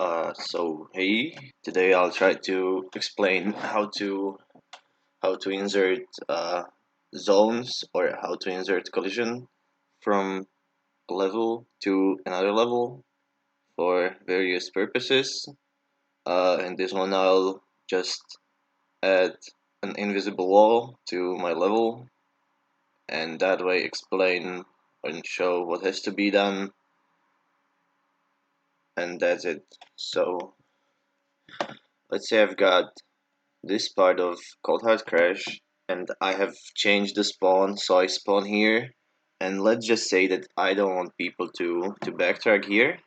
So hey, today I'll try to explain how to insert zones or how to insert collision from a level to another level for various purposes. In this one, I'll just add an invisible wall to my level, and that way explain and show what has to be done, and that's it. So let's say I've got this part of Cold Hard Crash, and I have changed the spawn, so I spawn here. And let's just say that I don't want people to backtrack here,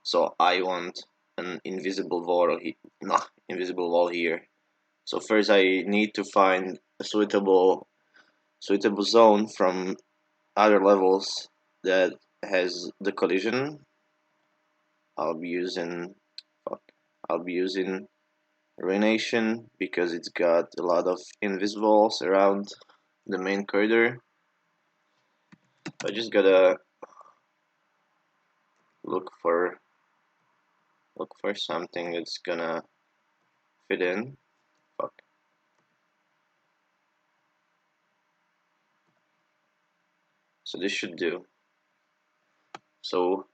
so I want an invisible wall, no, invisible wall here. So first I need to find a suitable zone from other levels that has the collision. I'll be using, fuck, I'll be using Ruination because it's got a lot of invisibles around the main corridor. I just gotta look for something that's gonna fit in. Fuck. So this should do. So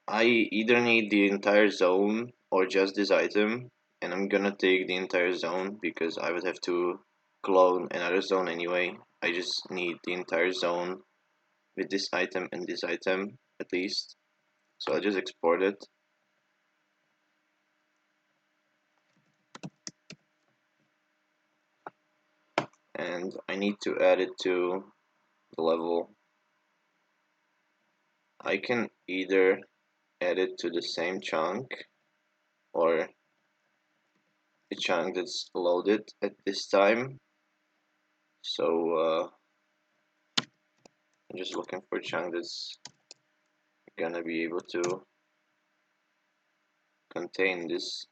I either need the entire zone or just this item, and I'm gonna take the entire zone because I would have to clone another zone anyway. I just need the entire zone with this item and this item at least. So I'll just export it. And I need to add it to the level. I can either add it to the same chunk or the chunk that's loaded at this time. So I'm just looking for a chunk that's gonna be able to contain this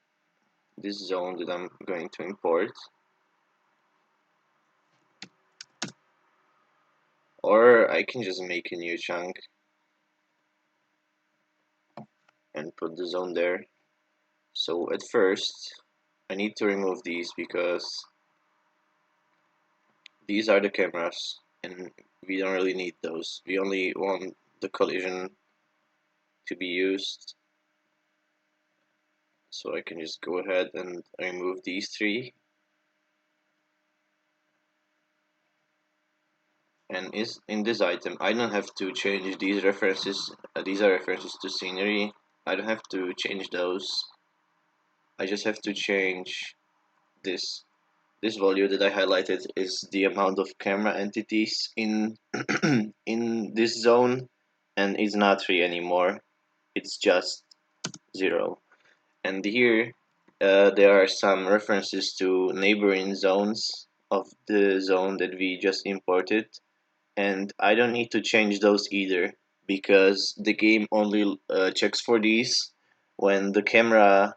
zone that I'm going to import. Or I can just make a new chunk and put the zone there. So at first I need to remove these because these are the cameras and we don't really need those. We only want the collision to be used. So I can just go ahead and remove these three. And is in this item I don't have to change these references. These are references to scenery. I don't have to change those. I just have to change this. This value that I highlighted is the amount of camera entities in in this zone, and it's not 3 anymore. It's just 0. And here there are some references to neighboring zones of the zone that we just imported, and I don't need to change those either because the game only checks for these when the camera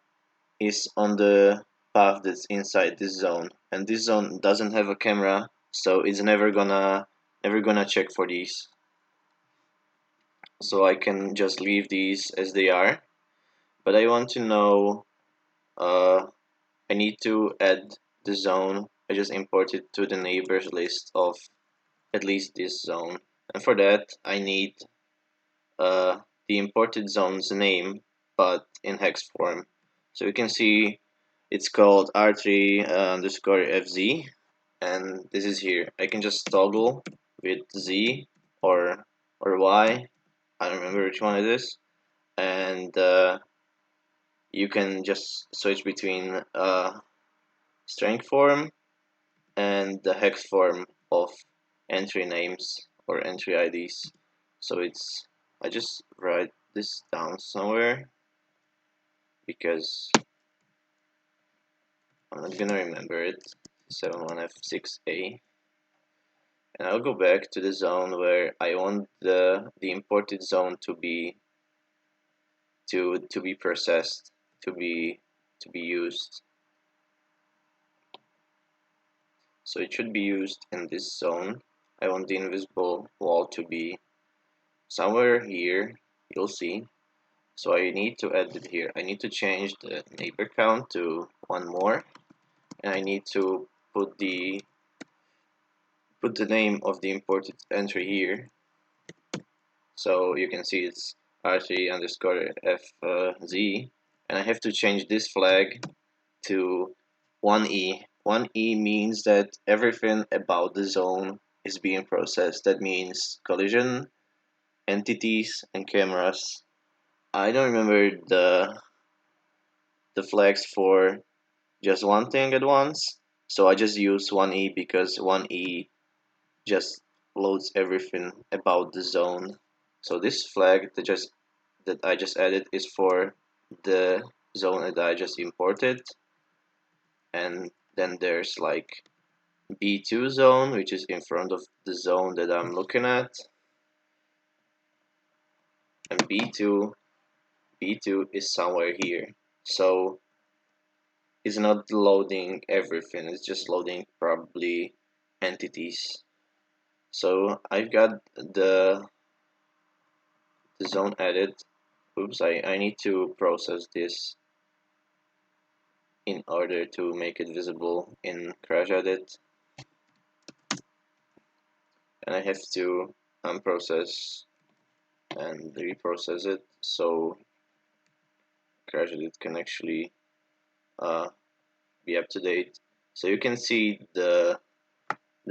is on the path that's inside this zone, and this zone doesn't have a camera, so it's never gonna check for these. So I can just leave these as they are, but I want to know I need to add the zone I just imported to the neighbors list of at least this zone. And for that, I need the imported zone's name, but in hex form. So you can see it's called R3 underscore FZ, and this is here. I can just toggle with Z or Y. I don't remember which one it is, and you can just switch between string form and the hex form of entry names or entry IDs. So I just write this down somewhere because I'm not gonna remember it. 71F6A, and I'll go back to the zone where I want the imported zone to be processed, to be used. So it should be used in this zone. I want the invisible wall to be somewhere here, you'll see. So I need to add it here. I need to change the neighbor count to one more, and I need to put the name of the imported entry here. So you can see it's r3 underscore fz, and I have to change this flag to 1e. 1e means that everything about the zone is being processed. That means collision, entities, and cameras. I don't remember the flags for just one thing at once, so I just use 1e because 1e just loads everything about the zone. So this flag that I just added is for the zone that I just imported, and then there's like B2 zone, which is in front of the zone that I'm looking at, and B2 is somewhere here. So it's not loading everything, it's just loading probably entities. So I've got the zone added. Oops, I need to process this in order to make it visible in crash edit, and I have to unprocess and reprocess it so crash edit can actually be up to date. So you can see the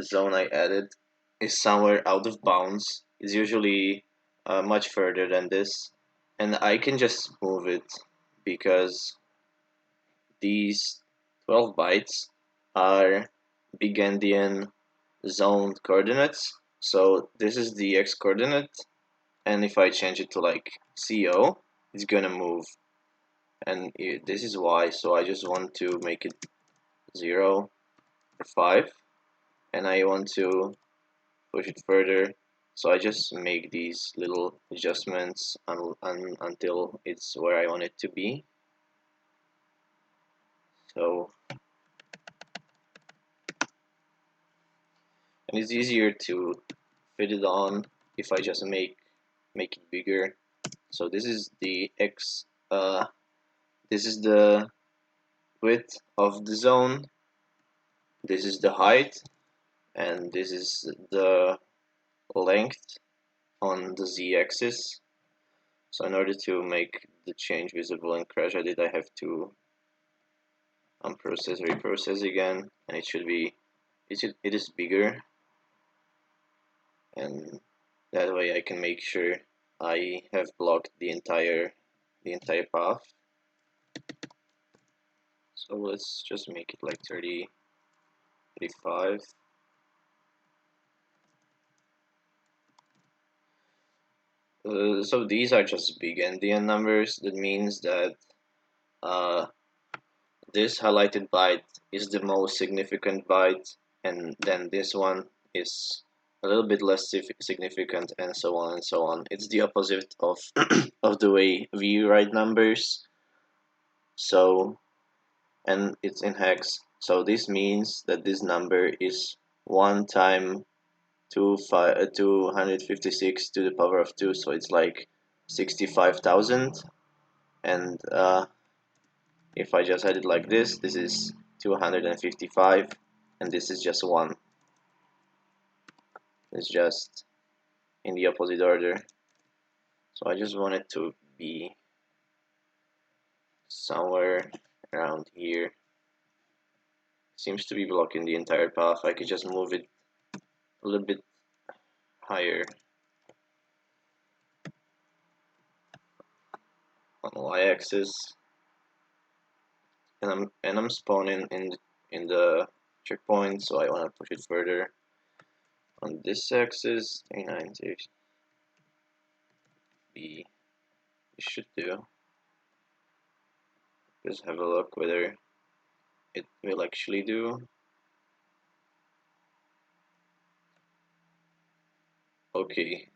zone I added is somewhere out of bounds. It's usually much further than this, and I can just move it because these 12 bytes are big endian zone coordinates. So this is the x coordinate, and if I change it to like CO, it's gonna move, and this is y. So I just want to make it 0 or 5, and I want to push it further. So I just make these little adjustments until it's where I want it to be. So, and it's easier to fit it on if I just make it bigger. So this is the x. This is the width of the zone. This is the height, and this is the length on the z-axis. So in order to make the change visible in crash edit, I have to unprocess, reprocess again, and it should be it is bigger, and that way I can make sure I have blocked the entire path. So let's just make it like 30, 35. So these are just big endian numbers. That means that uh, this highlighted byte is the most significant byte, and then this one is a little bit less significant, and so on and so on. It's the opposite of of the way we write numbers. So, and it's in hex. So this means that this number is 1 time 256 to the power of 2. So it's like 65,000, and if I just had it like this is 255, and this is just 1. It's just in the opposite order. So I just want it to be somewhere around here. Seems to be blocking the entire path. I could just move it a little bit higher on the y-axis, and I'm spawning in the checkpoint, so I want to push it further. On this axis, 390 B, it should do. Just have a look whether it will actually do. Okay,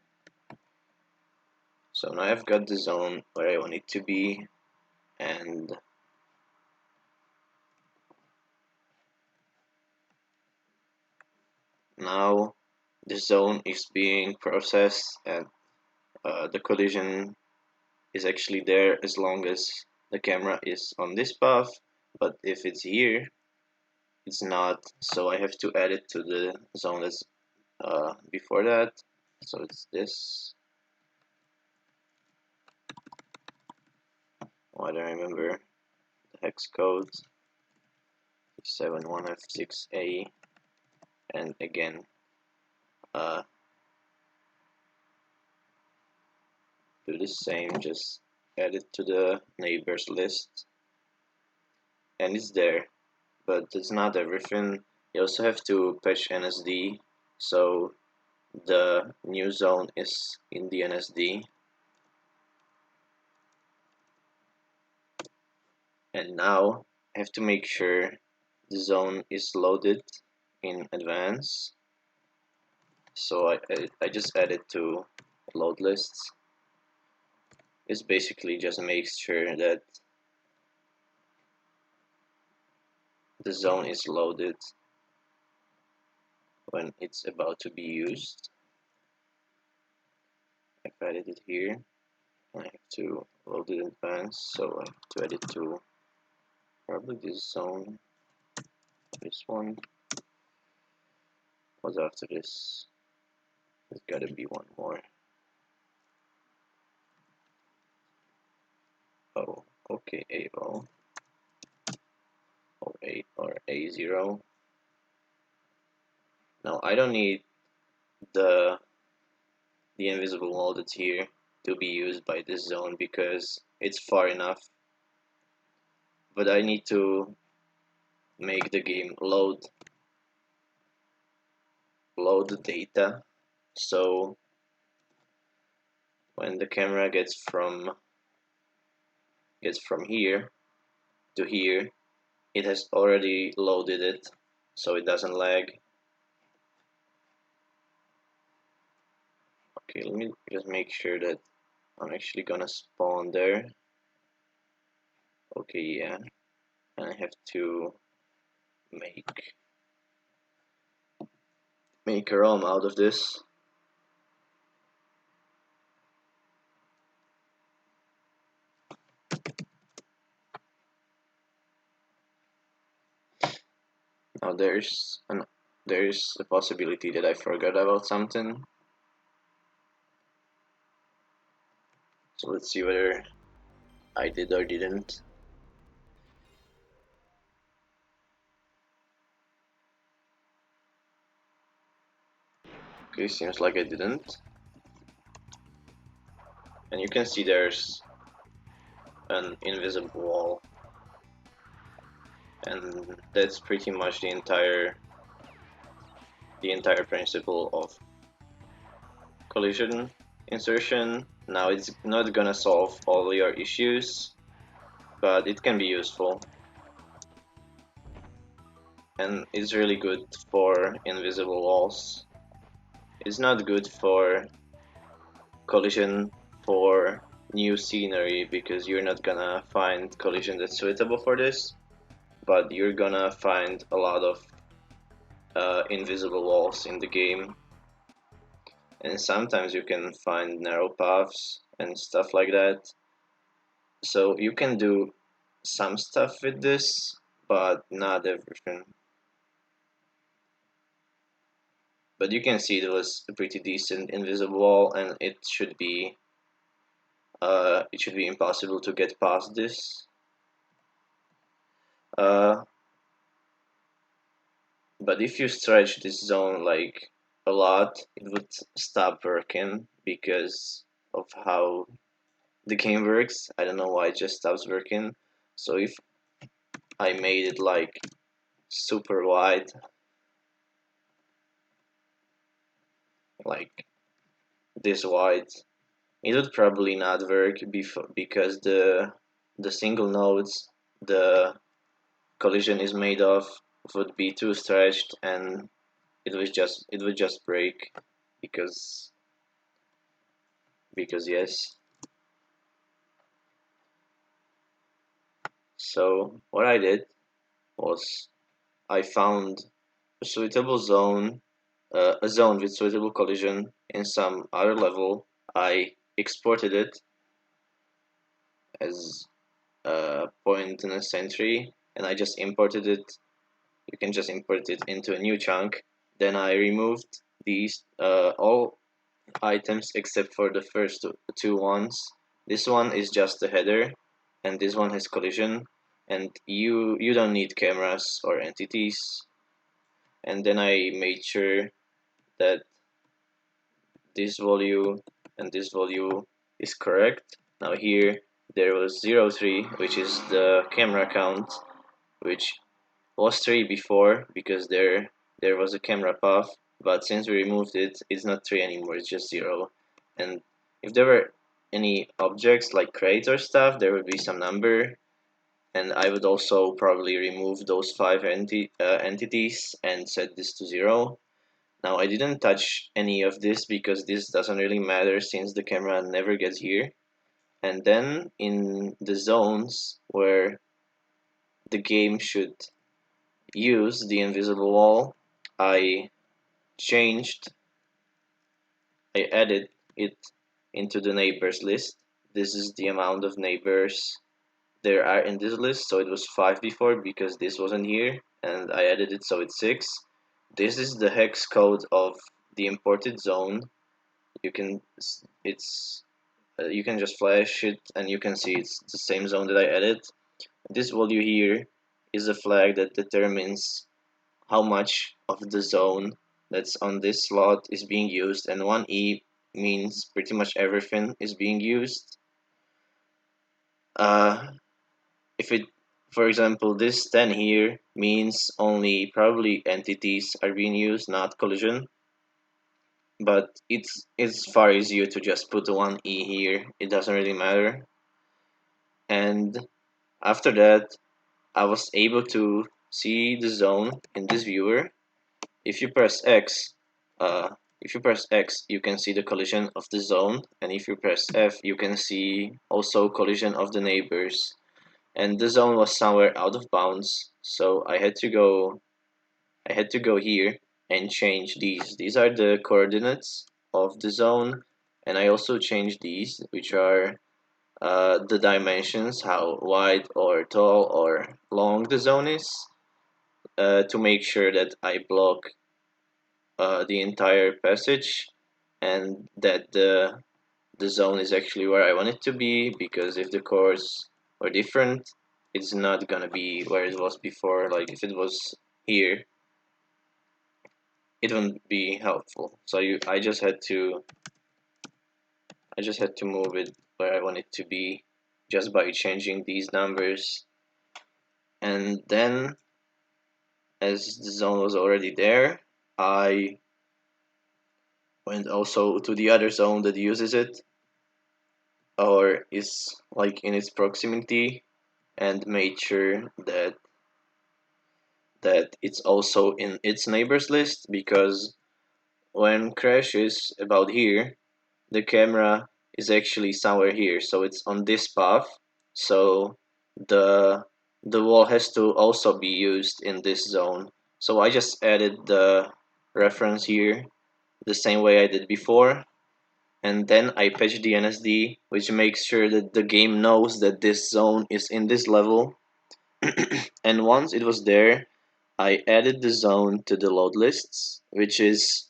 so now I've got the zone where I want it to be, and now the zone is being processed, and the collision is actually there as long as the camera is on this path, but if it's here, it's not, so I have to add it to the zone that's before that. So it's this. Oh, I don't remember the hex code. 71F6A, and again do the same, just add it to the neighbors list, and it's there. But that's not everything. You also have to patch NSD, so the new zone is in the NSD. And now I have to make sure the zone is loaded in advance. So I just add it to load lists. This basically just makes sure that the zone is loaded when it's about to be used. I've added it here. I have to load it in advance, so I have to add it to probably this zone. This one. What's after this? There's gotta be one more. Oh, okay, AO. Or A or A0. Now I don't need the invisible wall that's here to be used by this zone because it's far enough. But I need to make the game load the data, so when the camera gets from here to here, it has already loaded it, so it doesn't lag. Okay, let me just make sure that I'm actually gonna spawn there. Okay, yeah, and I have to make a ROM out of this. Now there's a possibility that I forgot about something. So let's see whether I did or didn't. Okay, seems like I didn't. And you can see there's an invisible wall. And that's pretty much the entire principle of collision insertion. Now it's not gonna solve all your issues, but it can be useful. And it's really good for invisible walls. It's not good for collision for new scenery because you're not gonna find collision that's suitable for this, but you're gonna find a lot of invisible walls in the game, and sometimes you can find narrow paths and stuff like that. So you can do some stuff with this, but not everything. But you can see it was a pretty decent invisible wall, and it should be impossible to get past this. Uh, but if you stretch this zone like a lot, it would stop working because of how the game works. I don't know why it just stops working. So if I made it like super wide, like this wide, it would probably not work because the single nodes the collision is made of would be too stretched, and it would just break because yes. So what I did was I found a suitable zone, a zone with suitable collision in some other level. I exported it as a point in a sentry, and I just imported it. You can just import it into a new chunk. Then I removed these all items except for the first two ones. This one is just a header, and this one has collision, and you don't need cameras or entities. And then I made sure that this value and this value is correct. Now here there was 03, which is the camera count, which was 3 before because there was a camera path, but since we removed it, it's not 3 anymore, it's just 0. And if there were any objects like crates or stuff, there would be some number, and I would also probably remove those 5 entities and set this to 0. Now I didn't touch any of this because this doesn't really matter since the camera never gets here. And then in the zones where the game should use the invisible wall, I changed, I added it into the neighbors list. This is the amount of neighbors there are in this list, so it was 5 before because this wasn't here, and I added it so it's 6. This is the hex code of the imported zone. You can it's you can just flash it and you can see it's the same zone that I added. This value here is a flag that determines how much of the zone that's on this slot is being used, and 1E means pretty much everything is being used. If it, for example, this 10 here means only probably entities are being used, not collision. But it's far easier to just put the 1E here. It doesn't really matter. And after that, I was able to see the zone in this viewer. If you press X, you can see the collision of the zone, and if you press F, you can see also collision of the neighbors. And the zone was somewhere out of bounds, so I had to go here and change these. These are the coordinates of the zone, and I also changed these, which are the dimensions, how wide or tall or long the zone is, to make sure that I block the entire passage and that the zone is actually where I want it to be, because if the cores were different, it's not gonna be where it was before. Like if it was here, it wouldn't be helpful. So I just had to move it where I want it to be just by changing these numbers. And then as the zone was already there, I went also to the other zone that uses it or is like in its proximity and made sure that it's also in its neighbors list, because when crash is about here, the camera is actually somewhere here, so it's on this path, so the the wall has to also be used in this zone. So I just added the reference here the same way I did before, and then I patched the NSD, which makes sure that the game knows that this zone is in this level. And once it was there, I added the zone to the load lists, which is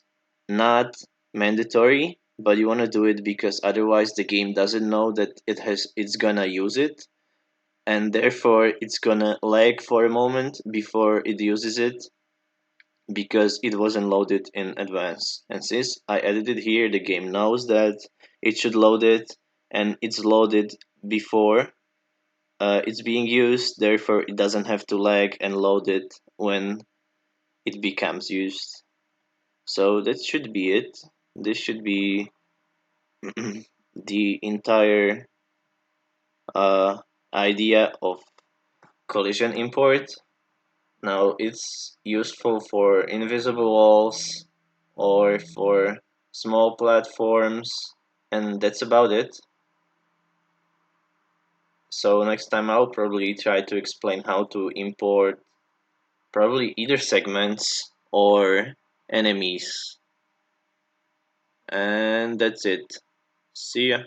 not mandatory, but you want to do it because otherwise the game doesn't know that it's gonna use it, and therefore it's gonna lag for a moment before it uses it because it wasn't loaded in advance. And since I added it here, the game knows that it should load it, and it's loaded before it's being used, therefore it doesn't have to lag and load it when it becomes used. So that should be it. This should be the entire idea of collision import. Now it's useful for invisible walls or for small platforms, and that's about it. So next time I'll probably try to explain how to import probably either segments or enemies. And that's it. See ya.